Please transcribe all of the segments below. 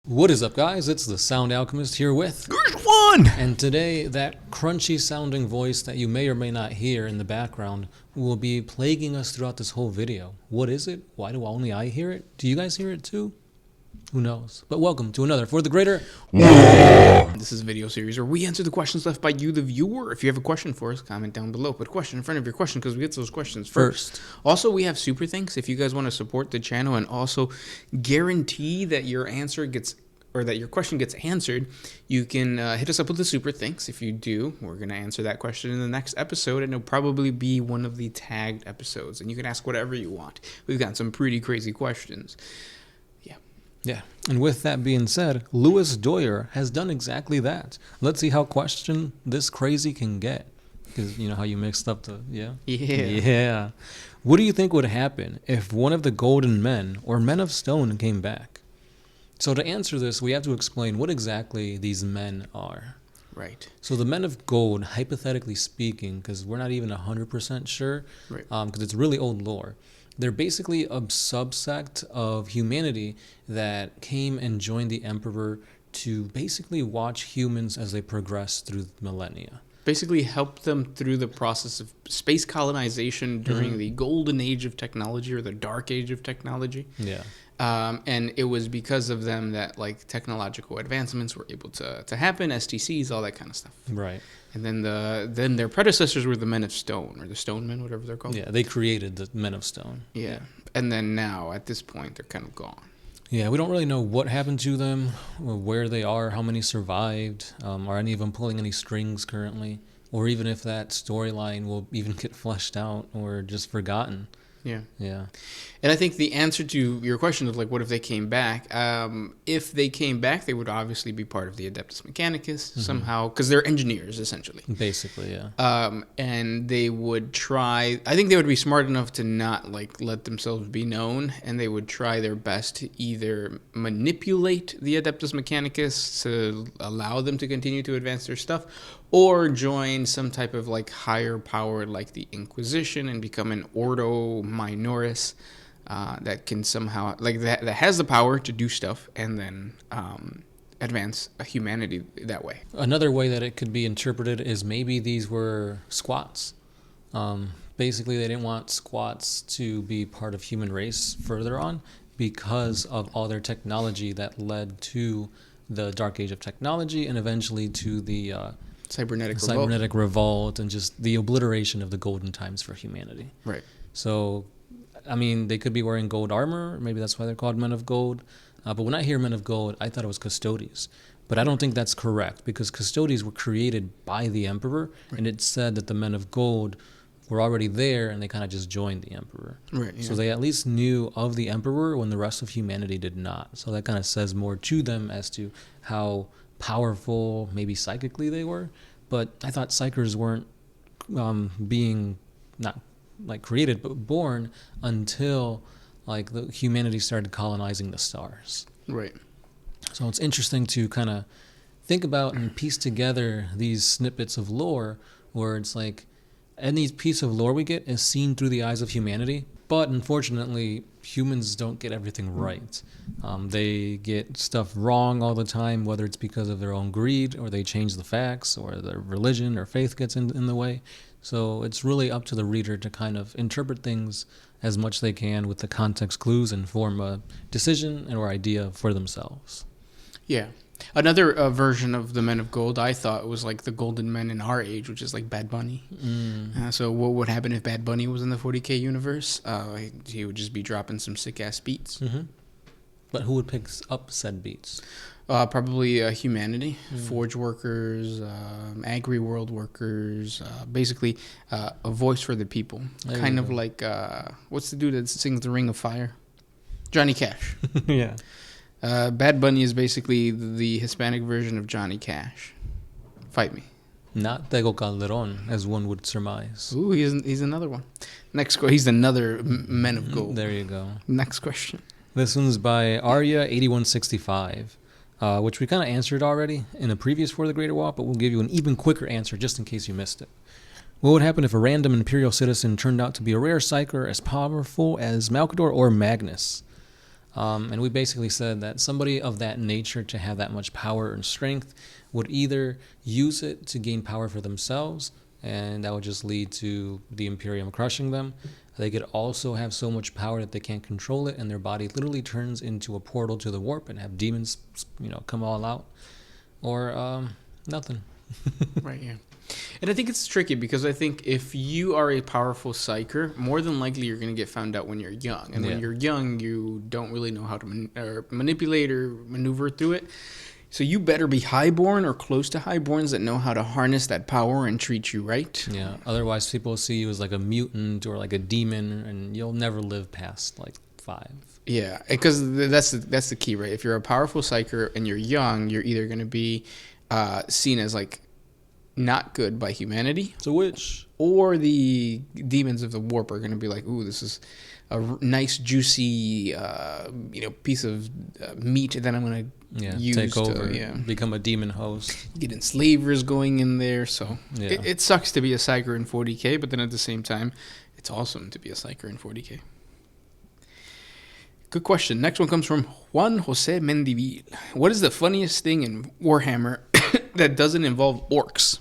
What is up, guys? It's the Sound Alchemist here with One. and today that crunchy sounding voice that you may or may not hear in the background will be plaguing us throughout this whole video. What is it? Why do only I hear it? Do you guys hear it too? Who knows? But welcome to another For the Greater. This is a video series where we answer the questions left by you, the viewer. If you have a question for us, comment down below. Put a question in front of your question because we get those questions first. Also, we have super thanks if you guys want to support the channel and also guarantee that your answer gets or that your question gets answered. You can hit us up with the super thanks. If you do, we're going to answer that question in the next episode, and it'll probably be one of the tagged episodes. And you can ask whatever you want. We've got some pretty crazy questions. Yeah, and with that being said, Louis Doyer has done exactly that. Let's see how question this crazy can get. Because you know how you mixed up the, Yeah. What do you think would happen if one of the golden men or men of stone came back? So to answer this, we have to explain what exactly these men are. Right. So the men of gold, hypothetically speaking, because we're not even 100% sure, because it's really old lore, they're basically a subsect of humanity that came and joined the Emperor to basically watch humans as they progress through the millennia. Basically help them through the process of space colonization during the golden age of technology or the dark age of technology. Yeah. And it was because of them that like technological advancements were able to happen, STCs, all that kind of stuff. Right. And then their predecessors were the Men of Stone, or the Stone Men, whatever they're called. Yeah, they created the Men of Stone. Yeah. And then now, at this point, they're kind of gone. Yeah, we don't really know what happened to them, or where they are, how many survived, are any of them pulling any strings currently, or even if that storyline will even get fleshed out or just forgotten. Yeah. Yeah. And I think the answer to your question is like, what if they came back? If they came back, they would obviously be part of the Adeptus Mechanicus somehow, because they're engineers, essentially. Basically, yeah. And they would try, I think they would be smart enough to not like let themselves be known, and they would try their best to either manipulate the Adeptus Mechanicus to allow them to continue to advance their stuff, or join some type of like higher power like the Inquisition and become an Ordo Minoris that can somehow like that has the power to do stuff and then advance humanity that way. Another way that it could be interpreted is maybe these were squats. Basically, they didn't want squats to be part of human race further on because of all their technology that led to the Dark Age of Technology and eventually to the cybernetic revolt and just the obliteration of the golden times for humanity. Right. So, I mean, they could be wearing gold armor. Maybe that's why they're called Men of Gold. But when I hear Men of Gold, I thought it was Custodes. But I don't think that's correct because Custodes were created by the Emperor, and it said that the Men of Gold were already there and they kind of just joined the Emperor. Right. Yeah. So they at least knew of the Emperor when the rest of humanity did not. So that kind of says more to them as to how powerful, maybe psychically they were. But I thought psykers weren't being not like created but born until like the humanity started colonizing the stars. Right. So it's interesting to kind of think about and piece together these snippets of lore where it's like any piece of lore we get is seen through the eyes of humanity, but unfortunately humans don't get everything right. They get stuff wrong all the time, whether it's because of their own greed or they change the facts or their religion or faith gets in the way. So it's really up to the reader to kind of interpret things as much as they can with the context clues and form a decision or idea for themselves. Yeah. Another version of the Men of Gold I thought was like the Golden Men in our age, which is like Bad Bunny. So what would happen if Bad Bunny was in the 40K universe? He would just be dropping some sick-ass beats. But who would pick up said beats? Probably humanity, forge workers, agri-world workers, basically a voice for the people. Kind of like, what's the dude that sings the Ring of Fire? Johnny Cash. Yeah. Bad Bunny is basically the Hispanic version of Johnny Cash. Fight me. Not Tego Calderon, as one would surmise. Ooh, he's another one. He's another Men of Gold. There you go. Next question. This one's by Arya8165, which we kind of answered already in a previous For the Greater WAAAGH, but we'll give you an even quicker answer just in case you missed it. What would happen if a random Imperial citizen turned out to be a rare psyker as powerful as Malkador or Magnus? And we basically said that somebody of that nature to have that much power and strength would either use it to gain power for themselves, and that would just lead to the Imperium crushing them. They could also have so much power that they can't control it, and their body literally turns into a portal to the warp and have demons, come all out. Or nothing. Right, yeah. And I think it's tricky because I think if you are a powerful psyker, more than likely you're going to get found out when you're young. And when you're young, you don't really know how to manipulate or maneuver through it. So you better be highborn or close to highborns that know how to harness that power and treat you right. Yeah. Otherwise, people see you as like a mutant or like a demon, and you'll never live past like 5. Yeah, because that's the key, right? If you're a powerful psyker and you're young, you're either going to be seen as like not good by humanity. It's a witch. Or the demons of the warp are going to be like, ooh, this is a nice, juicy, piece of meat that I'm going to use take over, to become a demon host. Get enslavers going in there. So Yeah. it sucks to be a psyker in 40K, but then at the same time, it's awesome to be a psyker in 40K. Good question. Next one comes from Juan Jose Mendivil. What is the funniest thing in Warhammer that doesn't involve orcs?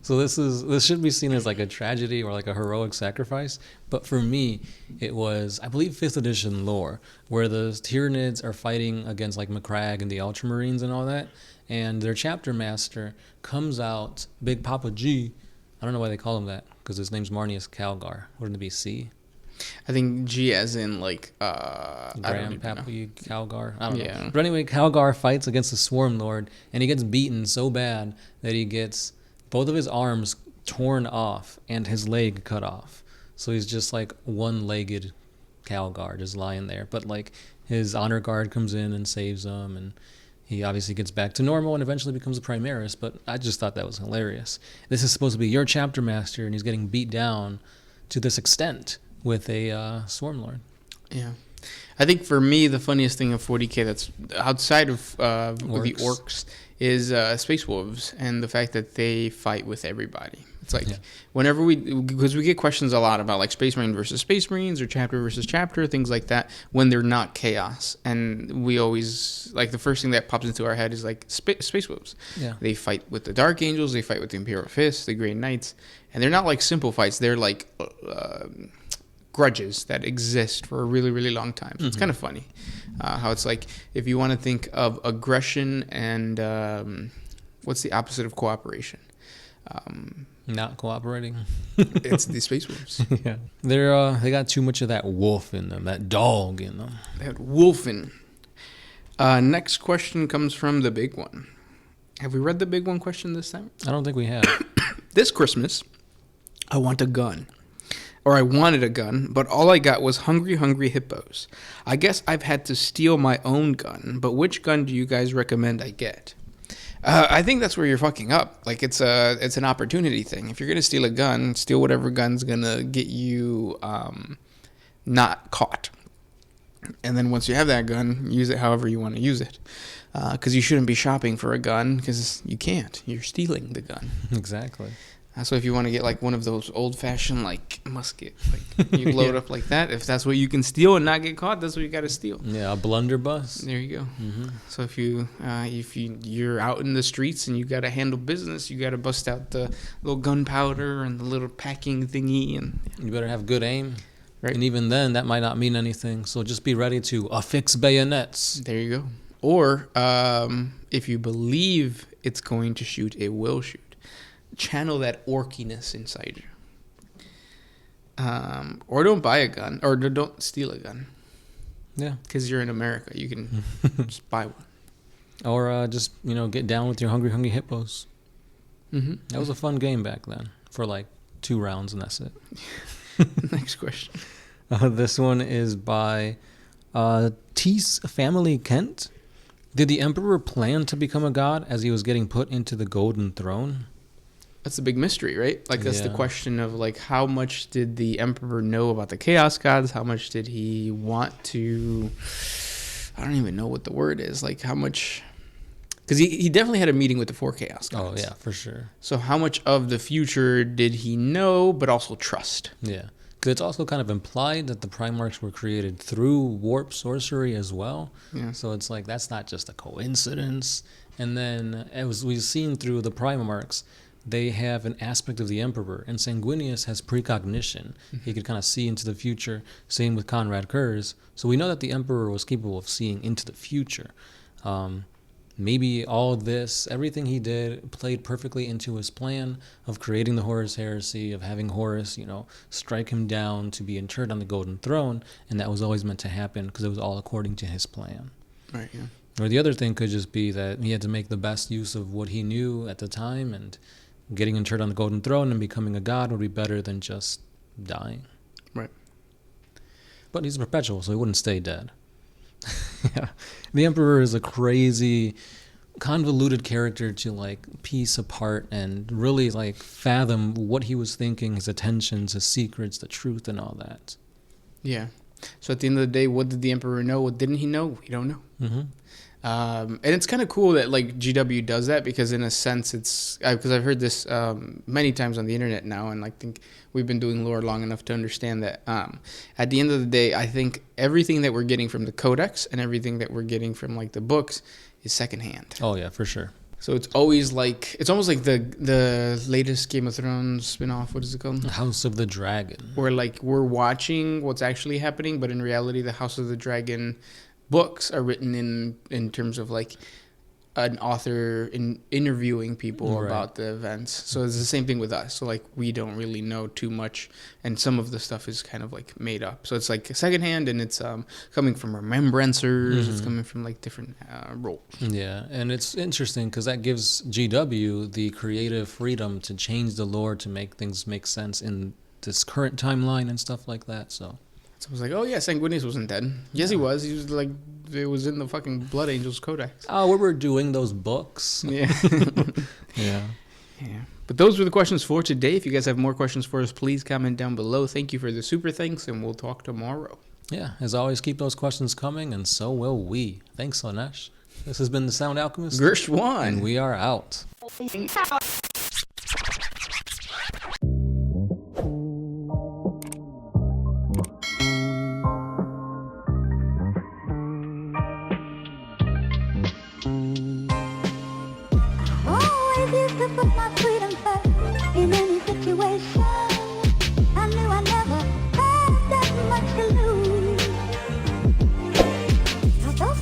So this should be seen as like a tragedy or like a heroic sacrifice, but for me, it was, I believe, 5th edition lore, where the Tyranids are fighting against like McCragg and the Ultramarines and all that, and their chapter master comes out, Big Papa G. I don't know why they call him that, because his name's Marnius Calgar. Wouldn't it be C? I think G as in like Graham Pappy Calgar. I don't know. But anyway, Calgar fights against the Swarm Lord, and he gets beaten so bad that he gets both of his arms torn off and his leg cut off. So he's just like one-legged Calgar just lying there. But like his honor guard comes in and saves him, and he obviously gets back to normal and eventually becomes a Primaris. But I just thought that was hilarious. This is supposed to be your chapter master, and he's getting beat down to this extent with a Swarm Lord. Yeah. I think for me, the funniest thing of 40K that's outside of the orcs is Space Wolves and the fact that they fight with everybody. It's like whenever because we get questions a lot about like Space Marine versus Space Marines or chapter versus chapter, things like that, when they're not chaos. And we always, like, the first thing that pops into our head is like Space Wolves. Yeah. They fight with the Dark Angels, they fight with the Imperial Fists, the Grey Knights, and they're not like simple fights. They're like grudges that exist for a really, really long time. So it's kind of funny how it's like, if you want to think of aggression and what's the opposite of cooperation? Not cooperating. It's the Space Wolves. Yeah, they got too much of that wolf in them, that dog in them. That wolfin. Next question comes from the big one. Have we read the big one question this time? I don't think we have. This Christmas, I want a gun. Or I wanted a gun, but all I got was hungry hippos. I guess I've had to steal my own gun, but which gun do you guys recommend I get? I think that's where you're fucking up. Like, it's an opportunity thing. If you're going to steal a gun, steal whatever gun's going to get you not caught. And then once you have that gun, use it however you want to use it. Because you shouldn't be shopping for a gun, because you can't. You're stealing the gun. Exactly. So if you want to get like one of those old-fashioned like musket, like you load up like that, if that's what you can steal and not get caught, that's what you got to steal. Yeah, a blunderbuss. There you go. Mm-hmm. So if you're out in the streets and you got to handle business, you got to bust out the little gunpowder and the little packing thingy, and you better have good aim. Right. And even then, that might not mean anything. So just be ready to affix bayonets. There you go. Or if you believe it's going to shoot, it will shoot. Channel that orkiness inside you. Or don't buy a gun, or don't steal a gun. Yeah, because you're in America, you can just buy one. Or just get down with your hungry hippos. Mm-hmm. That was a fun game back then for like 2 rounds, and that's it. Next question. This one is by Tease Family Kent. Did the Emperor plan to become a god as he was getting put into the Golden Throne? That's the big mystery, right? Like, that's the question of, like, how much did the Emperor know about the Chaos Gods? How much did he want to... I don't even know what the word is. Like, how much... Because he definitely had a meeting with the 4 Chaos Gods. Oh, yeah, for sure. So how much of the future did he know, but also trust? Yeah. 'Cause it's also kind of implied that the Primarchs were created through warp sorcery as well. Yeah. So it's like that's not just a coincidence. And then, as we've seen through the Primarchs, they have an aspect of the Emperor, and Sanguinius has precognition. He could kind of see into the future. Same with Conrad Kurz. So we know that the Emperor was capable of seeing into the future. Maybe all this, everything he did, played perfectly into his plan of creating the Horus Heresy, of having Horus, strike him down to be interred on the Golden Throne, and that was always meant to happen because it was all according to his plan. Right, yeah. Or the other thing could just be that he had to make the best use of what he knew at the time, and getting interred on the Golden Throne and becoming a god would be better than just dying. Right. But he's a perpetual, so he wouldn't stay dead. Yeah. The Emperor is a crazy, convoluted character to piece apart and really fathom what he was thinking, his intentions, his secrets, the truth, and all that. Yeah. So at the end of the day, what did the Emperor know? What didn't he know? We don't know. Mm-hmm. And it's kind of cool that GW does that, because in a sense it's because I've heard this many times on the internet now, and I think we've been doing lore long enough to understand that at the end of the day, I think everything that we're getting from the Codex and everything that we're getting from the books is secondhand. Oh yeah, for sure. So it's always it's almost like the latest Game of Thrones spin-off. What is it called? House of the Dragon. Where we're watching what's actually happening, but in reality, the House of the Dragon books are written in terms of an author interviewing people Right. about the events. So it's the same thing with us. So we don't really know too much, and some of the stuff is kind of made up. So it's secondhand, and it's coming from remembrancers. It's coming from different roles. Yeah, and it's interesting because that gives GW the creative freedom to change the lore to make things make sense in this current timeline and stuff like that. So I was oh yeah, Sanguinius wasn't dead. Yes, he was. He was it was in the fucking Blood Angels Codex. oh, we were doing those books. Yeah. Yeah. Yeah. But those were the questions for today. If you guys have more questions for us, please comment down below. Thank you for the super thanks, and we'll talk tomorrow. Yeah, as always, keep those questions coming, and so will we. Thanks, Lanesh. This has been the Sound Alchemist, Gershwan. and we are out. Oh, I used to put my sweet